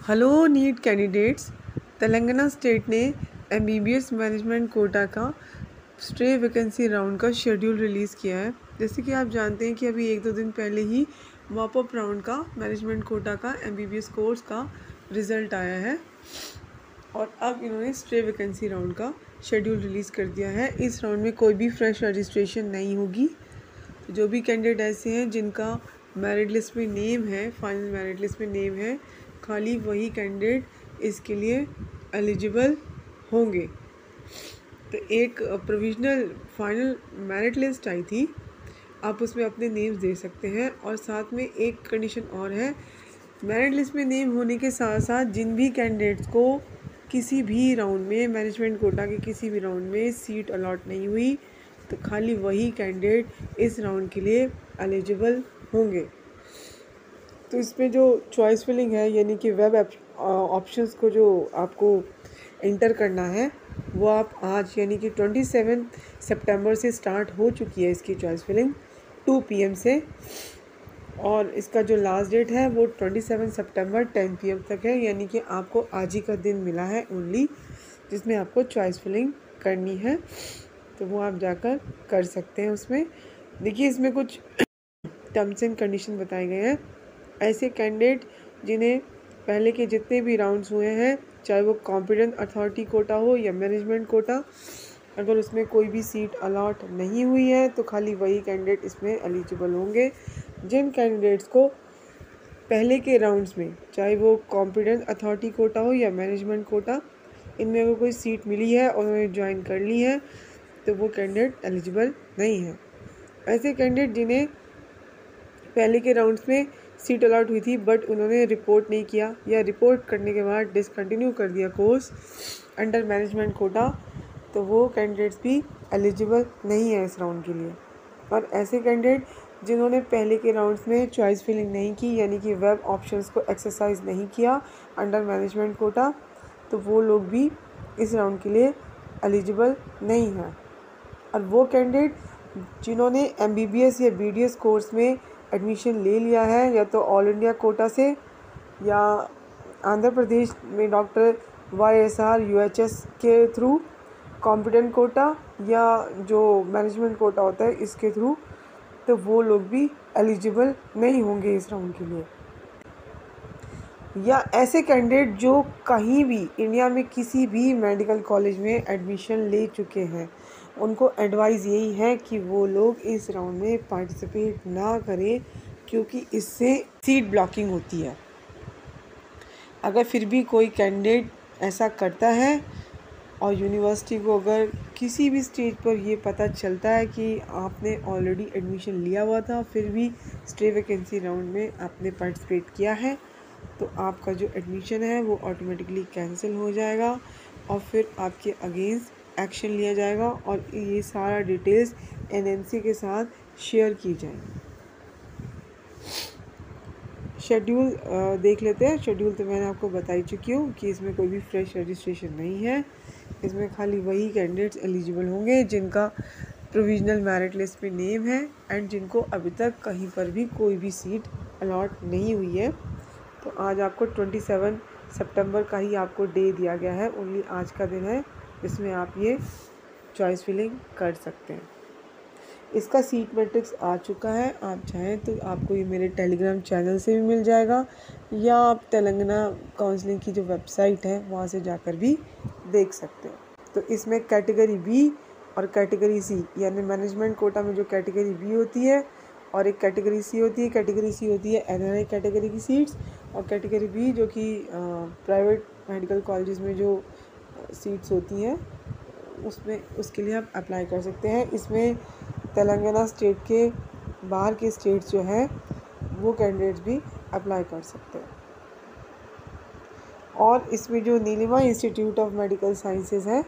Hello NEET candidates. Telangana state ने MBBS management quota का stray vacancy round का schedule release किया है। जैसे कि आप जानते हैं कि अभी 1-2 दिन पहले ही मॉप अप राउंड का मैनेजमेंट कोटा का एमबीबीएस कोर्स का रिज़ल्ट आया है और अब इन्होंने स्ट्रे वैकेंसी राउंड का शेड्यूल रिलीज़ कर दिया है। इस राउंड में कोई भी फ्रेश रजिस्ट्रेशन नहीं होगी। जो भी कैंडिडेट ऐसे हैं जिनका मेरिट लिस्ट में नेम है, फाइनल मेरिट लिस्ट में नेम है, खाली वही कैंडिडेट इसके लिए एलिजिबल होंगे। तो एक प्रोविज़नल फाइनल मेरिट लिस्ट आई थी, आप उसमें अपने नेम्स दे सकते हैं। और साथ में एक कंडीशन और है, मेरिट लिस्ट में नेम होने के साथ साथ जिन भी कैंडिडेट्स को किसी भी राउंड में मैनेजमेंट कोटा के किसी भी राउंड में सीट अलॉट नहीं हुई, तो खाली वही कैंडिडेट इस राउंड के लिए एलिजिबल होंगे। तो इसमें जो चॉइस फिलिंग है, यानी कि वेब ऑप्शंस को जो आपको इंटर करना है, वो आप आज यानी कि 27 सितंबर से स्टार्ट हो चुकी है इसकी चॉइस फिलिंग 2 PM से। और इसका जो लास्ट डेट है वो 27 सितंबर 10 PM तक है, यानी कि आपको आज ही का दिन मिला है ओनली, जिसमें आपको चॉइस फिलिंग करनी है। तो वो आप जाकर कर सकते हैं। उसमें देखिए, इसमें कुछ टर्म्स एंड कंडीशन बताए गए हैं। ऐसे कैंडिडेट जिन्हें पहले के जितने भी राउंड्स हुए हैं, चाहे वो कॉम्पिटेंट अथॉरिटी कोटा हो या मैनेजमेंट कोटा, अगर उसमें कोई भी सीट अलॉट नहीं हुई है तो खाली वही कैंडिडेट इसमें एलिजिबल होंगे। जिन कैंडिडेट्स को पहले के राउंड्स में, चाहे वो कॉम्पिटेंट अथॉरिटी कोटा हो या मैनेजमेंट कोटा, इनमें अगर कोई सीट मिली है और उन्होंने ज्वाइन कर ली है, तो वो कैंडिडेट एलिजिबल नहीं है। ऐसे कैंडिडेट जिन्हें पहले के राउंड्स में सीट अलॉट हुई थी बट उन्होंने रिपोर्ट नहीं किया या रिपोर्ट करने के बाद डिसकंटिन्यू कर दिया कोर्स अंडर मैनेजमेंट कोटा, तो वो कैंडिडेट्स भी एलिजिबल नहीं है इस राउंड के लिए। और ऐसे कैंडिडेट जिन्होंने पहले के राउंड्स में चॉइस फिलिंग नहीं की, यानी कि वेब ऑप्शंस को एक्सरसाइज नहीं किया अंडर मैनेजमेंट कोटा, तो वो लोग भी इस राउंड के लिए एलिजिबल नहीं है। और वो कैंडिडेट जिन्होंने MBBS या BDS कोर्स में एडमिशन ले लिया है, या तो ऑल इंडिया कोटा से या आंध्र प्रदेश में डॉक्टर YSR UHS के थ्रू, कॉम्पिटेंट कोटा या जो मैनेजमेंट कोटा होता है इसके थ्रू, तो वो लोग भी एलिजिबल नहीं होंगे इस राउंड के लिए। या ऐसे कैंडिडेट जो कहीं भी इंडिया में किसी भी मेडिकल कॉलेज में एडमिशन ले चुके हैं, उनको एडवाइस यही है कि वो लोग इस राउंड में पार्टिसिपेट ना करें, क्योंकि इससे सीट ब्लॉकिंग होती है। अगर फिर भी कोई कैंडिडेट ऐसा करता है और यूनिवर्सिटी को अगर किसी भी स्टेज पर ये पता चलता है कि आपने ऑलरेडी एडमिशन लिया हुआ था, फिर भी स्टे वैकेंसी राउंड में आपने पार्टिसिपेट किया है, तो आपका जो एडमिशन है वो ऑटोमेटिकली कैंसिल हो जाएगा और फिर आपके अगेंस्ट एक्शन लिया जाएगा और ये सारा डिटेल्स NMC के साथ शेयर की जाएगी। शेड्यूल देख लेते हैं। शेड्यूल तो मैंने आपको बता ही चुकी हूँ कि इसमें कोई भी फ्रेश रजिस्ट्रेशन नहीं है। इसमें खाली वही कैंडिडेट्स एलिजिबल होंगे जिनका प्रोविज़नल मेरिट लिस्ट में नेम है एंड जिनको अभी तक कहीं पर भी कोई भी सीट अलॉट नहीं हुई है। तो आज आपको 27 सितंबर का ही आपको डे दिया गया है, ओनली आज का दिन है जिसमें आप ये चॉइस फिलिंग कर सकते हैं। इसका सीट मैट्रिक्स आ चुका है, आप चाहें तो आपको ये मेरे टेलीग्राम चैनल से भी मिल जाएगा या आप तेलंगाना काउंसलिंग की जो वेबसाइट है वहाँ से जाकर भी देख सकते हैं। तो इसमें कैटेगरी B और कैटेगरी C, यानी मैनेजमेंट कोटा में जो कैटेगरी B होती है और एक कैटेगरी C होती है। कैटेगरी C होती है NRI कैटेगरी की सीट्स, और कैटेगरी B जो कि प्राइवेट मेडिकल कॉलेजेस में जो सीट्स होती हैं उसमें, उसके लिए आप अप्लाई कर सकते हैं। इसमें तेलंगाना स्टेट के बाहर के स्टेट्स जो हैं वो कैंडिडेट्स भी अप्लाई कर सकते हैं। और इसमें जो Neelima Institute of Medical Sciences है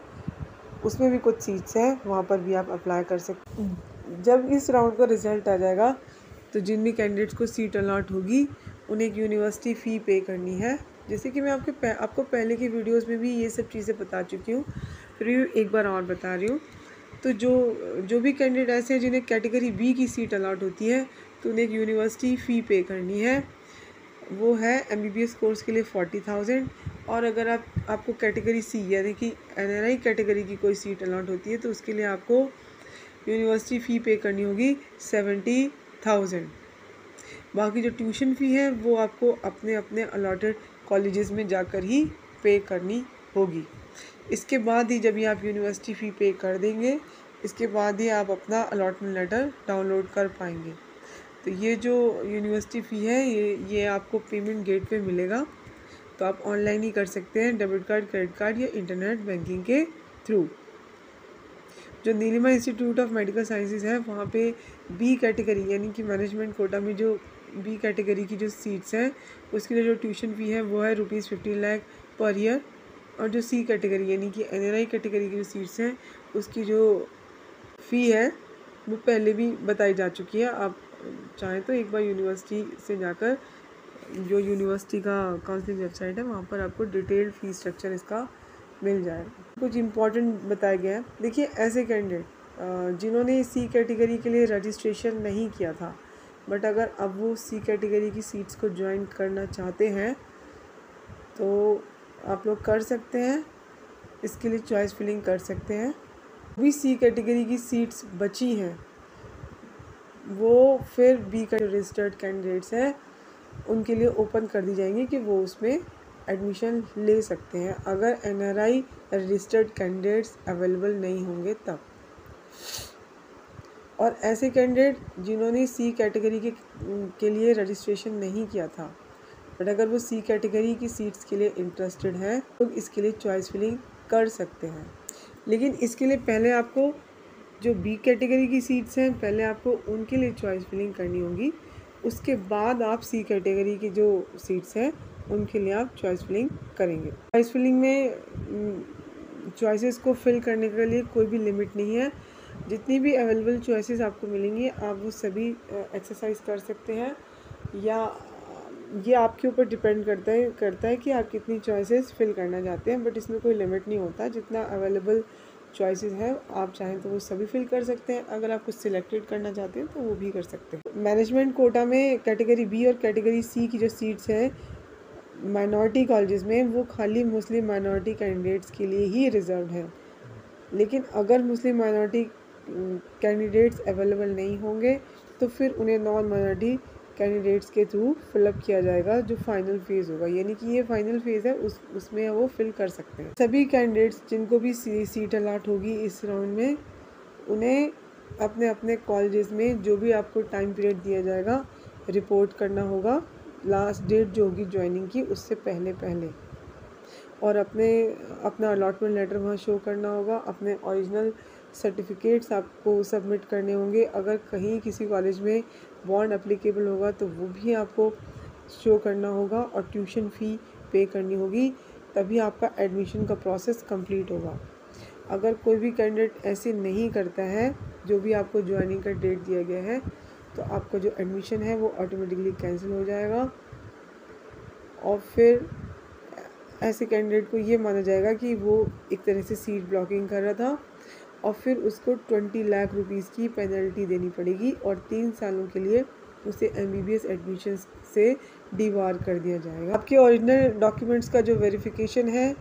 उसमें भी कुछ सीट्स हैं, वहाँ पर भी आप अप्लाई कर सकते हैं। जब इस राउंड का रिज़ल्ट आ जाएगा तो जिन भी कैंडिडेट्स को सीट अलॉट होगी उन्हें एक यूनिवर्सिटी फ़ी पे करनी है। जैसे कि मैं आपको पहले की वीडियोस में भी ये सब चीज़ें बता चुकी हूँ, फिर भी एक बार और बता रही हूँ। तो जो भी कैंडिडेट ऐसे हैं जिन्हें कैटेगरी B की सीट अलॉट होती है, तो उन्हें एक यूनिवर्सिटी फ़ी पे करनी है। वो है MBBS कोर्स के लिए 40,000। और अगर आपको कैटेगरी सी यानी कि NRI कैटेगरी की कोई सीट अलॉट होती है तो उसके लिए आपको यूनिवर्सिटी फ़ी पे करनी होगी 70,000। बाकी जो ट्यूशन फ़ी है वो आपको अपने अपने अलॉटेड कॉलेजेस में जाकर ही पे करनी होगी। इसके बाद ही जब भी आप यूनिवर्सिटी फ़ी पे कर देंगे, इसके बाद ही आप अपना अलॉटमेंट लेटर डाउनलोड कर पाएंगे। तो ये जो यूनिवर्सिटी फ़ी है ये आपको पेमेंट गेटवे मिलेगा, तो आप ऑनलाइन ही कर सकते हैं, डेबिट कार्ड, क्रेडिट कार्ड या इंटरनेट बैंकिंग के थ्रू। जो Neelima Institute of Medical Sciences है वहाँ पे बी कैटेगरी यानी कि मैनेजमेंट कोटा में जो बी कैटेगरी की जो सीट्स हैं उसके लिए जो ट्यूशन फ़ी है वो है ₹15 लाख पर ईयर। और जो सी कैटेगरी यानी कि NRI कैटेगरी की जो सीट्स हैं उसकी जो फ़ी है वो पहले भी बताई जा चुकी है। आप चाहें तो एक बार यूनिवर्सिटी से जाकर जो यूनिवर्सिटी का काउंसलिंग वेबसाइट है वहाँ पर आपको डिटेल्ड फ़ी स्ट्रक्चर इसका मिल जाएगा। कुछ इम्पॉर्टेंट बताया गया है। देखिए, ऐसे कैंडिडेट जिन्होंने सी कैटेगरी के लिए रजिस्ट्रेशन नहीं किया था बट अगर अब वो सी कैटेगरी की सीट्स को ज्वाइन करना चाहते हैं तो आप लोग कर सकते हैं, इसके लिए चॉइस फिलिंग कर सकते हैं। भी सी कैटेगरी की सीट्स बची हैं वो फिर बी का रजिस्टर्ड कैंडिडेट्स हैं उनके लिए ओपन कर दी जाएंगी कि वो उसमें एडमिशन ले सकते हैं अगर NRI रजिस्टर्ड कैंडिडेट्स अवेलेबल नहीं होंगे तब। और ऐसे कैंडिडेट जिन्होंने सी कैटेगरी के लिए रजिस्ट्रेशन नहीं किया था बट अगर वो सी कैटेगरी की सीट्स के लिए इंटरेस्टेड हैं तो इसके लिए चॉइस फिलिंग कर सकते हैं। लेकिन इसके लिए पहले आपको जो बी कैटेगरी की सीट्स हैं पहले आपको उनके लिए चॉइस फिलिंग करनी होगी, उसके बाद आप सी कैटेगरी की जो सीट्स हैं उनके लिए आप चॉइस फिलिंग करेंगे। चॉइस फिलिंग में चॉइसेस को फिल करने के लिए कोई भी लिमिट नहीं है, जितनी भी अवेलेबल चॉइसेस आपको मिलेंगी आप वो सभी एक्सरसाइज कर सकते हैं, या ये आपके ऊपर डिपेंड करता है कि आप कितनी चॉइसेस फिल करना चाहते हैं। बट इसमें कोई लिमिट नहीं होता, जितना अवेलेबल चॉइसेस है आप चाहें तो वो सभी फिल कर सकते हैं, अगर आप कुछ सिलेक्टेड करना चाहते हैं तो वो भी कर सकते हैं। मैनेजमेंट कोटा में कैटेगरी बी और कैटेगरी सी की जो सीट्स हैं माइनॉरिटी कॉलेजेस में वो खाली मुस्लिम माइनॉरिटी कैंडिडेट्स के लिए ही रिजर्व है। लेकिन अगर मुस्लिम माइनॉरिटी कैंडिडेट्स अवेलेबल नहीं होंगे तो फिर उन्हें नॉन माइनॉरिटी कैंडिडेट्स के थ्रू फिलअप किया जाएगा जो फाइनल फेज़ होगा, यानी कि ये फाइनल फेज़ है उसमें वो फिल कर सकते हैं। सभी कैंडिडेट्स जिनको भी सीट अलॉट होगी इस राउंड में उन्हें अपने अपने कॉलेजेस में जो भी आपको टाइम पीरियड दिया जाएगा रिपोर्ट करना होगा, लास्ट डेट जो होगी ज्वाइनिंग की उससे पहले और अपना अलॉटमेंट लेटर वहाँ शो करना होगा। अपने ओरिजिनल सर्टिफिकेट्स आपको सबमिट करने होंगे, अगर कहीं किसी कॉलेज में बॉन्ड एप्लीकेबल होगा तो वो भी आपको शो करना होगा और ट्यूशन फ़ी पे करनी होगी, तभी आपका एडमिशन का प्रोसेस कंप्लीट होगा। अगर कोई भी कैंडिडेट ऐसे नहीं करता है जो भी आपको ज्वाइनिंग का डेट दिया गया है तो आपका जो एडमिशन है वो ऑटोमेटिकली कैंसिल हो जाएगा और फिर ऐसे कैंडिडेट को ये माना जाएगा कि वो एक तरह से सीट ब्लॉकिंग कर रहा था और फिर उसको 20 लाख रुपीज़ की पेनल्टी देनी पड़ेगी और 3 सालों के लिए उसे MBBS एडमिशन से डिबार कर दिया जाएगा। आपके ओरिजिनल डॉक्यूमेंट्स का जो वेरिफिकेशन है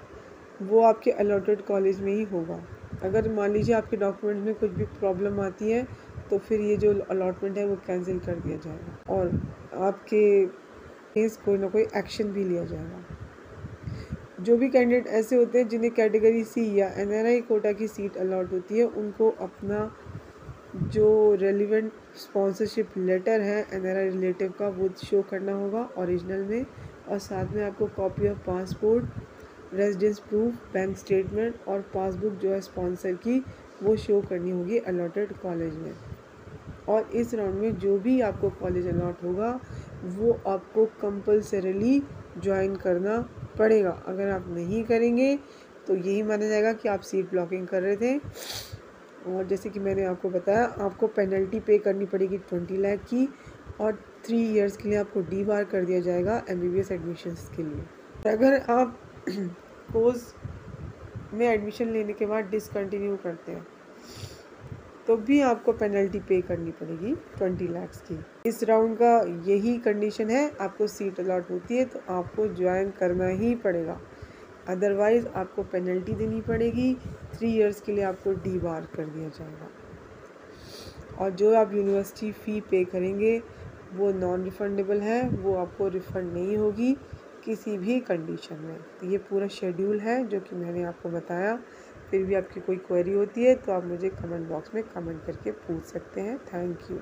वो आपके अलॉटेड कॉलेज में ही होगा। अगर मान लीजिए आपके डॉक्यूमेंट्स में कुछ भी प्रॉब्लम आती है तो फिर ये जो अलॉटमेंट है वो कैंसिल कर दिया जाएगा और आपके केस कोई ना कोई एक्शन भी लिया जाएगा। जो भी कैंडिडेट ऐसे होते हैं जिन्हें कैटेगरी सी या NRI कोटा की सीट अलॉट होती है उनको अपना जो रेलिवेंट स्पॉन्सरशिप लेटर है NRI रिलेटिव का वो शो करना होगा ओरिजिनल में, और साथ में आपको copy of passport, residence proof, bank statement और पासबुक जो है स्पॉन्सर की वो शो करनी होगी अलॉटेड कॉलेज में। और इस राउंड में जो भी आपको कॉलेज अलॉट होगा वो आपको कंपल्सरीली ज्वाइन करना पड़ेगा। अगर आप नहीं करेंगे तो यही माना जाएगा कि आप सीट ब्लॉकिंग कर रहे थे। और जैसे कि मैंने आपको बताया आपको पेनल्टी पे करनी पड़ेगी 20 लाख की और 3 इयर्स के लिए आपको डिबार कर दिया जाएगा MBBS एडमिशन्स के लिए। अगर आप कोर्स में एडमिशन लेने के बाद डिसकंटिन्यू करते हैं तो भी आपको पेनल्टी पे करनी पड़ेगी 20 लाख की। इस राउंड का यही कंडीशन है, आपको सीट अलॉट होती है तो आपको ज्वाइन करना ही पड़ेगा, अदरवाइज़ आपको पेनल्टी देनी पड़ेगी। 3 इयर्स के लिए आपको डी बार कर दिया जाएगा। और जो आप यूनिवर्सिटी फ़ी पे करेंगे वो नॉन रिफंडेबल है, वो आपको रिफ़ंड नहीं होगी किसी भी कंडीशन में। तो ये पूरा शेड्यूल है जो कि मैंने आपको बताया। फिर भी आपकी कोई क्वेरी होती है तो आप मुझे कमेंट बॉक्स में कमेंट करके पूछ सकते हैं। Thank you.